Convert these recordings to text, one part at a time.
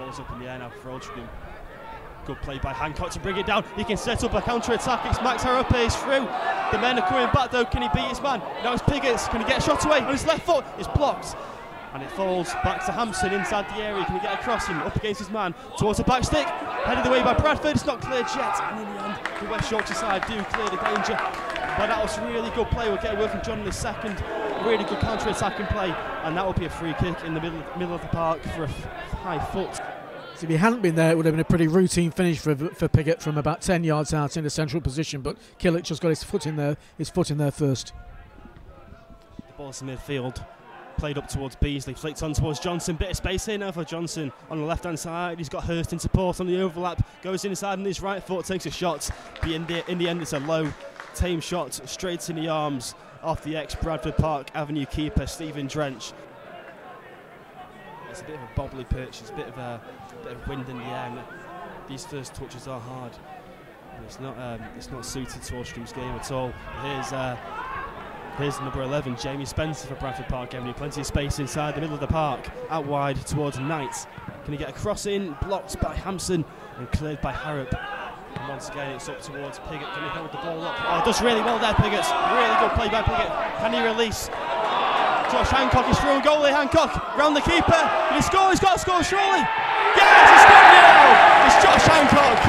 Ball's up in the air now for Altrincham. Good play by Hancock to bring it down. He can set up a counter-attack. It's Max Harrop, he's through. The men are coming back though. Can he beat his man? Now it's Piggott. Can he get a shot away on his left foot? It's blocked. And it falls back to Hampson inside the area. Can he get a crossing up against his man towards the back stick? Headed away by Bradford. It's not cleared yet. And in the end, the West Yorkshire side do clear the danger. But that was really good play. We'll get away from John in a second. Really good counter-attacking play. And that will be a free kick in the middle of the park for a high foot. So if he hadn't been there, it would have been a pretty routine finish for Piggott from about 10 yards out in a central position. But Killick just got his foot in there first. The ball's in midfield. Played up towards Beasley, flicked on towards Johnson, bit of space here now for Johnson on the left hand side. He's got Hurst in support on the overlap, goes inside on his right foot, takes a shot, but in the end it's a low, tame shot straight in the arms off the ex-Bradford Park Avenue keeper Stephen Drench. It's a bit of a bobbly pitch, it's a bit of wind in the air, and these first touches are hard. And it's not suited to Altrincham's game at all. Here's number 11, Jamie Spencer for Bradford Park Avenue. Plenty of space inside the middle of the park, out wide towards Knight. Can he get a cross in? Blocked by Hampson and cleared by Harrop. And once again, it's up towards Piggott. Can he hold the ball up? Oh, does really well there, Piggott. Really good play by Piggott. Can he release? Josh Hancock is through, goalie Hancock round the keeper. Can he score? He's got to score, surely. Yes, he's scored now! It's Josh Hancock.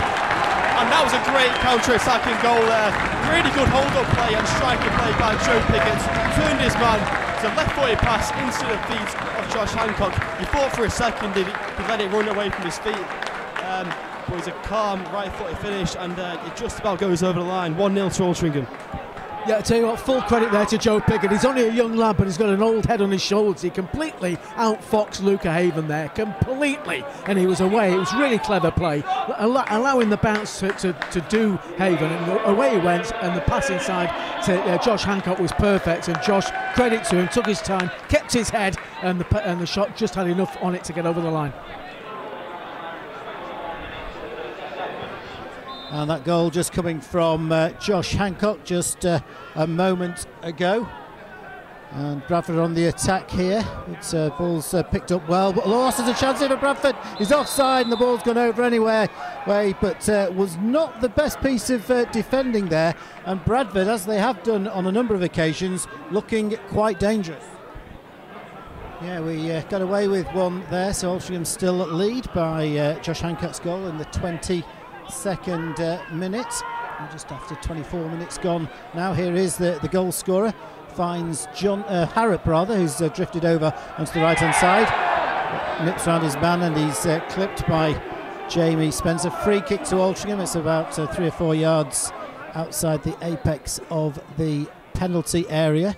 And that was a great counter-attacking goal there. Really good hold-up play and striker play by Joe Piggott. Turned his man. It's a left-footed pass into the feet of Josh Hancock. He thought for a second he let it run away from his feet. But it's a calm right-footed finish, and it just about goes over the line. 1-0 to Altrincham. Yeah, I tell you what, full credit there to Joe Piggott. He's only a young lad, but he's got an old head on his shoulders. He completely outfoxed Luca Haven there, completely. And he was away. It was really clever play, allowing the bounce to do Haven. And away he went, and the pass inside to Josh Hancock was perfect. And Josh, credit to him, took his time, kept his head, and the shot just had enough on it to get over the line. And that goal just coming from Josh Hancock just a moment ago. And Bradford on the attack here. It's ball's picked up well, but lost as a chance here for Bradford. He's offside and the ball's gone over anyway, but was not the best piece of defending there. And Bradford, as they have done on a number of occasions, looking quite dangerous. Yeah, we got away with one there, so Altrincham still lead by Josh Hancock's goal in the 22nd minute, and just after 24 minutes gone now. Here is the goal scorer, finds Harrop rather, who's drifted over onto the right hand side, nips round his man, and he's clipped by Jamie Spencer. Free kick to Altrincham. It's about 3 or 4 yards outside the apex of the penalty area.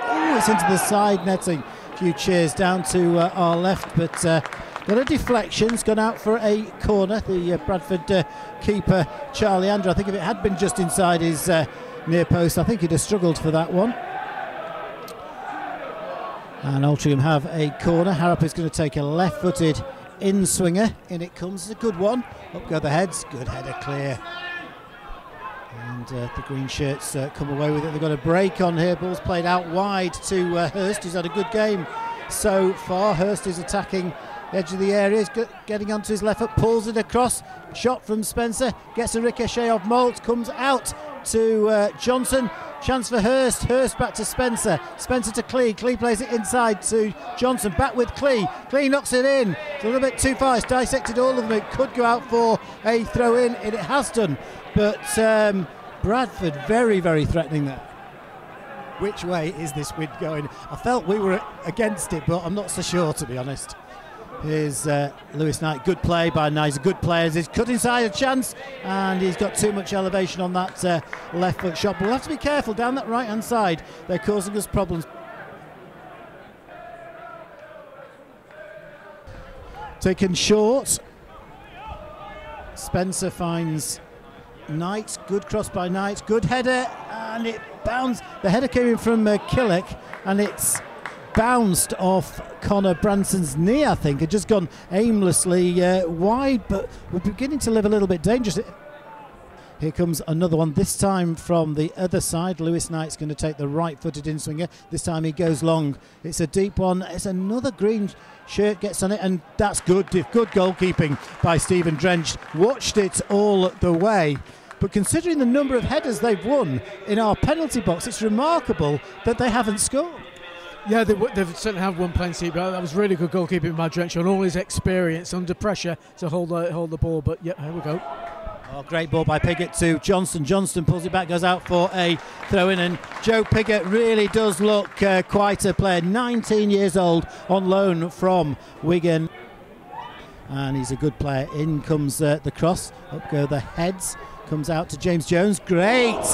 Oh, it's into the side netting. A few cheers down to our left, but got a deflection. It's gone out for a corner. The Bradford keeper, Charlie Andrew, I think if it had been just inside his near post, I think he'd have struggled for that one. And Altrincham have a corner. Harrop is going to take a left-footed in-swinger. In it comes. It's a good one. Up go the heads. Good header clear. And the green shirts come away with it. They've got a break on here. Ball's played out wide to Hurst, who's had a good game so far. Hurst is attacking edge of the area, he's getting onto his left foot, pulls it across, shot from Spencer, gets a ricochet off Moult, comes out to Johnson, chance for Hurst, Hurst back to Spencer, Spencer to Clee, Clee plays it inside to Johnson, back with Clee, Clee knocks it in, it's a little bit too far, it's dissected all of them, it could go out for a throw in, and it has done, but Bradford very, very threatening there. Which way is this wind going? I felt we were against it, but I'm not so sure, to be honest. Here's Lewis Knight, good play by Knight, he's a good player, he's cut inside a chance, and he's got too much elevation on that left foot shot, but we'll have to be careful down that right hand side, they're causing us problems. Taken short, Spencer finds Knight, good cross by Knight, good header, and it bounced, the header came in from Killick, and it's bounced off Connor Branson's knee, I think. It just gone aimlessly wide, but we're beginning to live a little bit dangerous. Here comes another one, this time from the other side. Lewis Knight's going to take the right-footed in-swinger. This time he goes long. It's a deep one. It's another green shirt gets on it, and that's good goalkeeping by Stephen Drench. Watched it all the way. But considering the number of headers they've won in our penalty box, it's remarkable that they haven't scored. Yeah, they've certainly have won plenty, but that was really good goalkeeping by Drench on all his experience under pressure to hold the ball. But yeah, here we go. Oh, great ball by Piggott to Johnston. Johnston pulls it back, goes out for a throw-in, and Joe Piggott really does look quite a player. 19 years old, on loan from Wigan, and he's a good player. In comes the cross, up go the heads. Comes out to James Jones. Great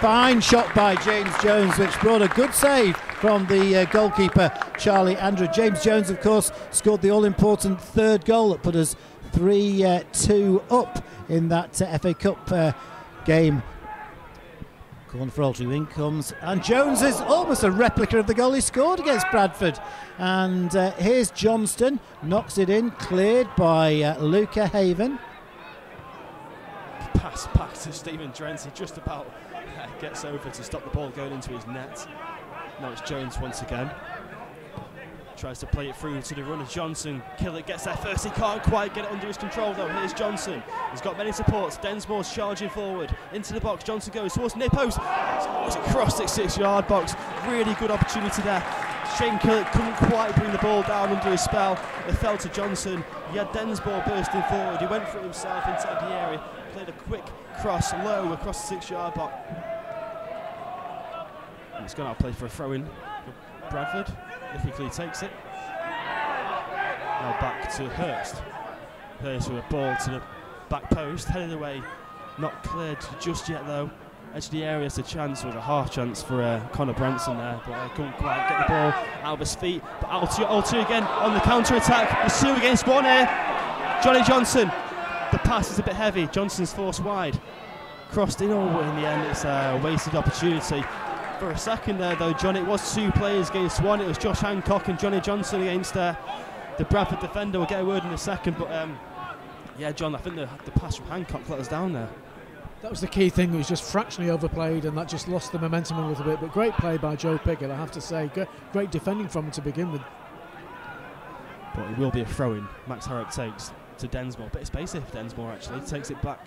fine shot by James Jones, which brought a good save from the goalkeeper Charlie Andrew. James Jones, of course, scored the all-important third goal that put us 3-2 up in that FA Cup game. Corner for Altry, in comes, and Jones is almost a replica of the goal he scored against Bradford. And here's Johnston, knocks it in, cleared by Luca Haven. Pass back to Stephen Drench. He just about gets over to stop the ball going into his net. Now it's Jones once again. Tries to play it through to the runner Johnson. Killett gets there first. He can't quite get it under his control though. Here's Johnson. He's got many supports. Densmore's charging forward into the box. Johnson goes towards near post. It's across the 6-yard box. Really good opportunity there. Shane Killett couldn't quite bring the ball down under his spell. It fell to Johnson. He had Densmore bursting forward. He went for it himself inside the area. Played a quick cross low across the 6-yard box. And it's gone out play for a throw-in for Bradford. Lee takes it. Now back to Hurst. Hurst with a ball to the back post, headed away. Not cleared just yet though. Edge of the area, it's a chance, with a half chance for Connor Branson there, but couldn't quite get the ball out of his feet. But Alty again on the counter-attack. There's 2 against 1 here. Johnny Johnson. The pass is a bit heavy. Johnson's forced wide. Crossed in, in the end it's a wasted opportunity. For a second there though, John, it was 2 players against 1. It was Josh Hancock and Johnny Johnson against the Bradford defender. We'll get a word in a second, but yeah, John, I think the pass from Hancock let us down there. That was the key thing. It was just fractionally overplayed, and that just lost the momentum a little bit. But great play by Joe Piggott, I have to say. Great defending from him to begin with. But it will be a throw-in. Max Harrop takes to Densmore. Bit of space here for Densmore actually. Takes it back.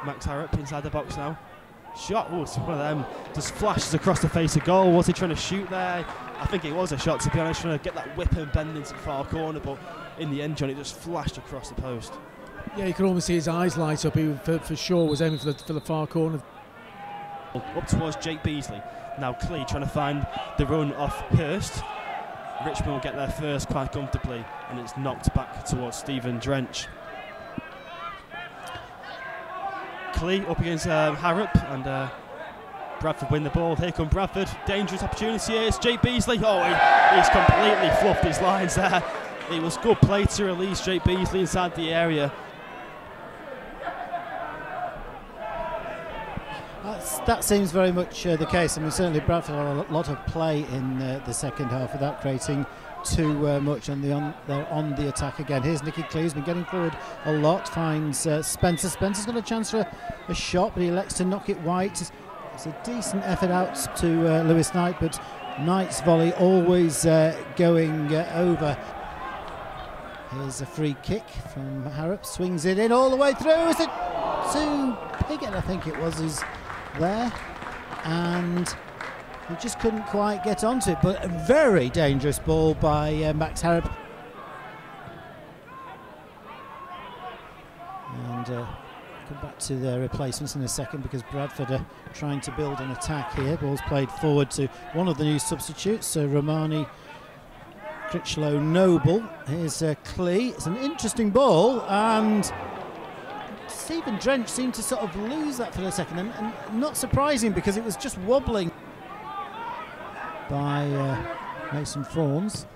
Max Harrop inside the box now. Shot, it's one of them, just flashes across the face of goal. Was he trying to shoot there? I think it was a shot, to be honest, trying to get that whip and bend into the far corner, but in the end, John, it just flashed across the post. Yeah, you could almost see his eyes light up. He for sure was aiming for the far corner. Up towards Jake Beasley. Now Clee trying to find the run off Hurst. Richmond will get there first quite comfortably, and it's knocked back towards Stephen Drench. Clee up against Harrop, and Bradford win the ball. Here come Bradford. Dangerous opportunity here. It's Jake Beasley. Oh, he's completely fluffed his lines there. It was good play to release Jake Beasley inside the area. That seems very much the case. I mean, certainly Bradford had a lot of play in the second half without creating too much, and they're on the attack again. Here's Nicky Clee, who's been getting forward a lot, finds Spencer. Spencer's got a chance for a shot, but he elects to knock it wide. It's a decent effort out to Lewis Knight, but Knight's volley always going over. Here's a free kick from Harrop, swings it in all the way through. Is it to Piggott, I think it was, who's there, and he just couldn't quite get onto it, but a very dangerous ball by Max Harrop. And come back to their replacements in a second, because Bradford are trying to build an attack here. Ball's played forward to one of the new substitutes, so Romani Critchlow Noble. Here's Clee. It's an interesting ball, and Stephen Drench seemed to sort of lose that for a second, and not surprising, because it was just wobbling by Mason Fawns.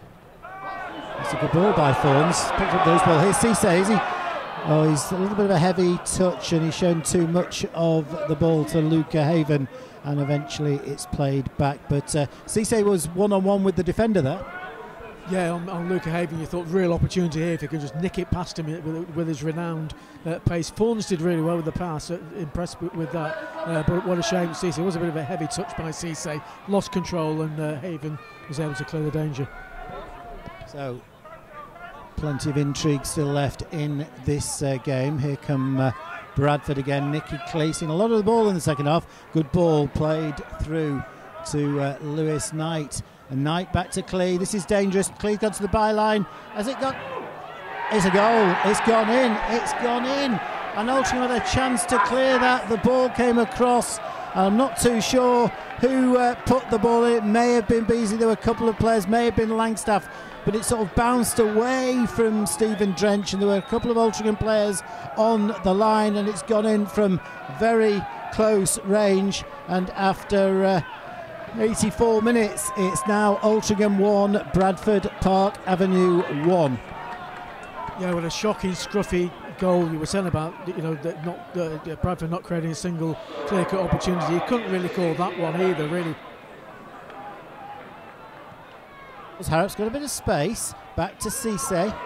That's a good ball by Fawns. Picked up those ball. Here's Cisse. He's a little bit of a heavy touch, and he's shown too much of the ball to Luca Haven, and eventually it's played back. But Cisse was one-on-one with the defender there. Yeah, on Luca Haven, you thought real opportunity here if he could just nick it past him with his renowned pace. Fawns did really well with the pass, impressed with that. But what a shame, Cisse. It was a bit of a heavy touch by Cisse, lost control, and Haven was able to clear the danger. So, plenty of intrigue still left in this game. Here come Bradford again. Nicky Clee seeing a lot of the ball in the second half. Good ball played through to Lewis Knight. And Knight back to Clee. This is dangerous. Clee's gone to the byline. Has it got? It's a goal. It's gone in. It's gone in. And Altrincham had a chance to clear that. The ball came across. I'm not too sure who put the ball in. It may have been Beasley. There were a couple of players. May have been Langstaff. But it sort of bounced away from Stephen Drench. And there were a couple of Altrincham players on the line. And it's gone in from very close range. And after 84 minutes, it's now Altrincham 1, Bradford Park Avenue 1. Yeah, with a shocking, scruffy goal. You were saying about, you know, that Bradford not creating a single clear-cut opportunity. You couldn't really call that one either, really. Harrop's got a bit of space. Back to Cisse.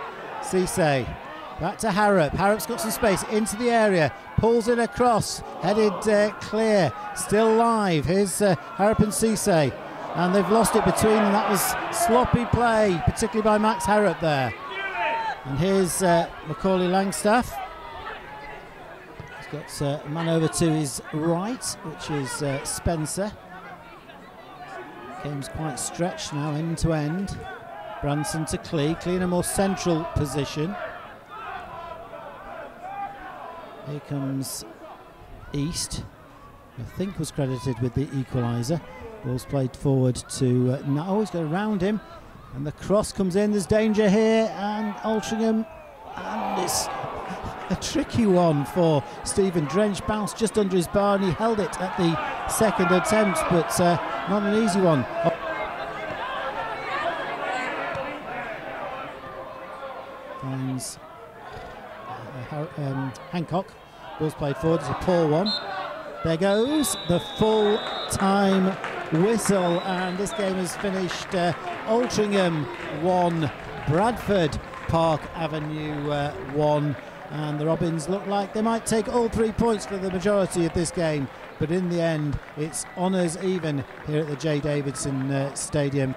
Cisse. Back to Harrop. Harrop's got some space into the area. Pulls it across. Headed clear. Still live. Here's Harrop and Cisse. And they've lost it between them. That was sloppy play, particularly by Max Harrop there. And here's Macaulay Langstaff. He's got a man over to his right, which is Spencer. Game's quite stretched now, end to end. Branson to Clee. Clee in a more central position. Here comes East, I think was credited with the equaliser. Ball's played forward to oh, he's got around him, and the cross comes in. There's danger here, and Altrincham, and it's a tricky one for Stephen Drench. Bounced just under his bar, and he held it at the second attempt, but not an easy one. Finds Hancock. Ball's played forward. It's a poor one. There goes the full-time whistle, and this game is finished. Altrincham 1, Bradford Park Avenue 1, and the Robins look like they might take all 3 points for the majority of this game, but in the end it's honours even here at the J. Davidson Stadium.